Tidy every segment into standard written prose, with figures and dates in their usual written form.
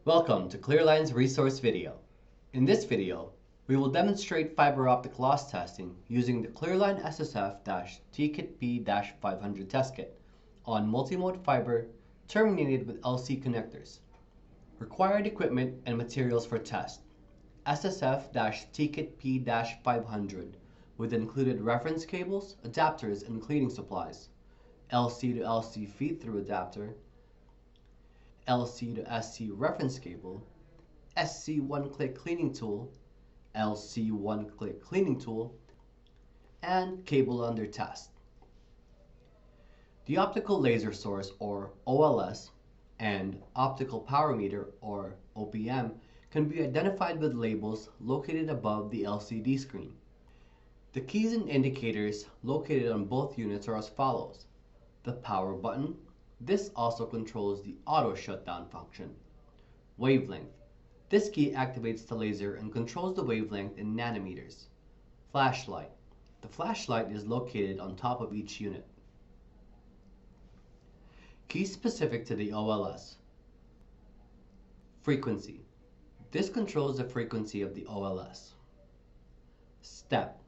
Welcome to Cleerline's resource video. In this video, we will demonstrate fiber optic loss testing using the Cleerline SSF-TKITP-500 test kit on multimode fiber terminated with LC connectors. Required equipment and materials for test: SSF-TKITP-500 with included reference cables, adapters, and cleaning supplies, LC to LC feed-through adapter, LC to SC reference cable, SC one-click cleaning tool, LC one-click cleaning tool, and cable under test. The optical laser source, or OLS, and optical power meter, or OPM, can be identified with labels located above the LCD screen. The keys and indicators located on both units are as follows: the power button. This also controls the auto shutdown function. Wavelength. This key activates the laser and controls the wavelength in nanometers. Flashlight. The flashlight is located on top of each unit. Keys specific to the OLS. Frequency. This controls the frequency of the OLS. Step.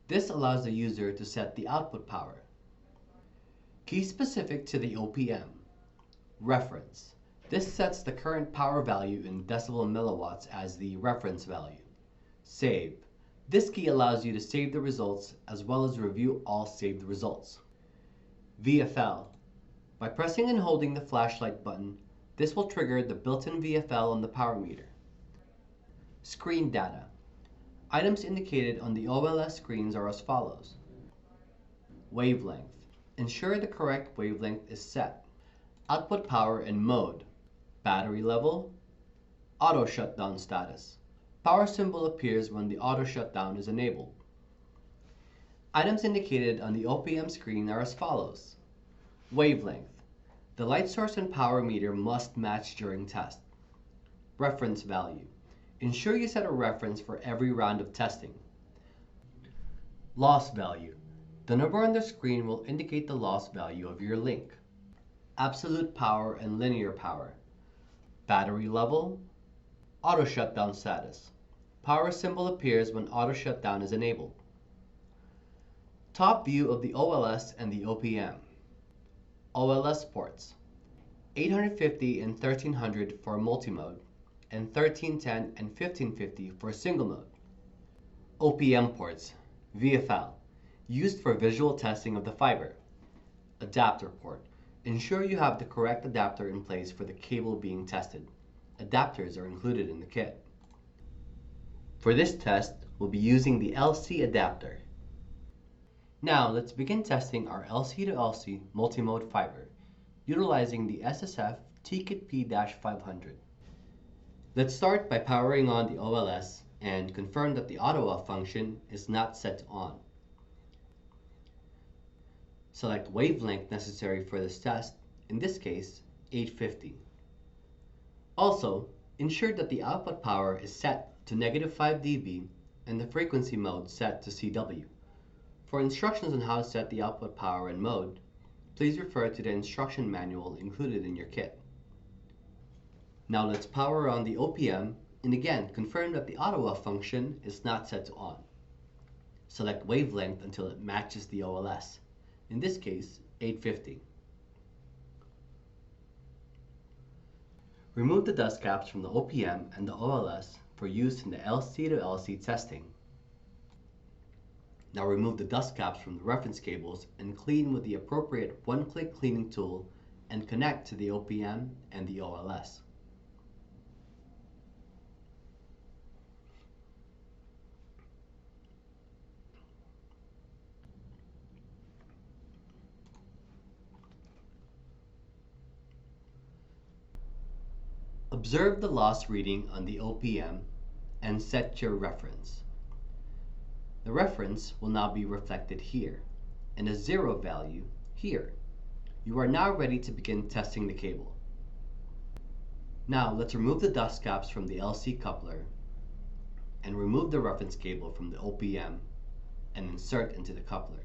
This allows the user to set the output power. Key specific to the OPM. Reference. This sets the current power value in decibel milliwatts as the reference value. Save. This key allows you to save the results as well as review all saved results. VFL. By pressing and holding the flashlight button, this will trigger the built-in VFL on the power meter. Screen data. Items indicated on the OLS screens are as follows: wavelength. Ensure the correct wavelength is set. Output power and mode. Battery level. Auto shutdown status. Power symbol appears when the auto shutdown is enabled. Items indicated on the OPM screen are as follows: wavelength. The light source and power meter must match during test. Reference value. Ensure you set a reference for every round of testing. Loss value. The number on the screen will indicate the loss value of your link. Absolute power and linear power. Battery level. Auto shutdown status. Power symbol appears when auto shutdown is enabled. Top view of the OLS and the OPM. OLS ports: 850 and 1300 for multimode, and 1310 and 1550 for single mode. OPM ports: VFL, used for visual testing of the fiber. Adapter port. Ensure you have the correct adapter in place for the cable being tested. Adapters are included in the kit. For this test, we'll be using the LC adapter. Now let's begin testing our LC to LC multimode fiber, utilizing the SSF-TKITP-500. Let's start by powering on the OLS and confirm that the auto off function is not set to on. Select wavelength necessary for this test, in this case 850. Also, ensure that the output power is set to -5 dB and the frequency mode set to CW. For instructions on how to set the output power and mode, please refer to the instruction manual included in your kit. Now let's power on the OPM and again confirm that the auto off function is not set to on. Select wavelength until it matches the OLS, in this case 850. Remove the dust caps from the OPM and the OLS for use in the LC to LC testing. Now remove the dust caps from the reference cables and clean with the appropriate one-click cleaning tool and connect to the OPM and the OLS. Observe the loss reading on the OPM and set your reference. The reference will now be reflected here, and a 0 value here. You are now ready to begin testing the cable. Now let's remove the dust caps from the LC coupler and remove the reference cable from the OPM and insert into the coupler.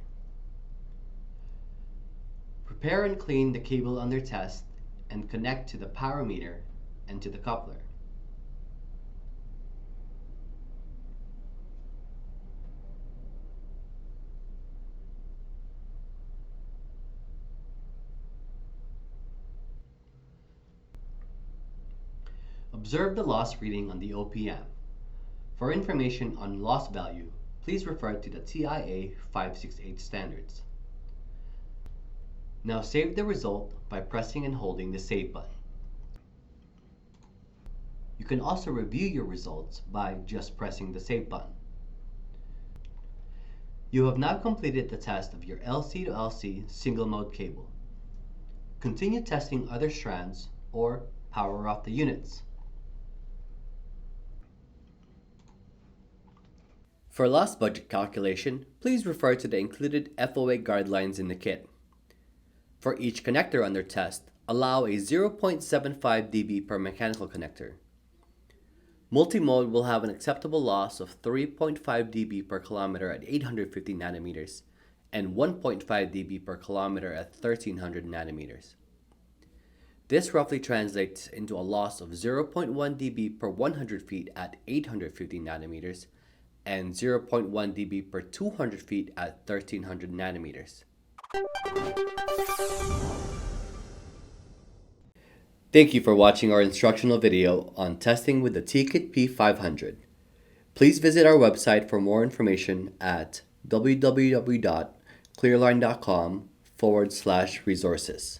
Prepare and clean the cable under test and connect to the power meter and to the coupler. Observe the loss reading on the OPM. For information on loss value, please refer to the TIA 568 standards. Now save the result by pressing and holding the Save button. You can also review your results by just pressing the Save button. You have now completed the test of your LC to LC single mode cable. Continue testing other strands or power off the units. For loss budget calculation, please refer to the included FOA guidelines in the kit. For each connector under test, allow a 0.75 dB per mechanical connector. Multimode will have an acceptable loss of 3.5 dB per kilometer at 850 nanometers and 1.5 dB per kilometer at 1300 nanometers. This roughly translates into a loss of 0.1 dB per 100 feet at 850 nanometers and 0.1 dB per 200 feet at 1300 nanometers. Thank you for watching our instructional video on testing with the TKITP-500. Please visit our website for more information at www.cleerline.com/resources.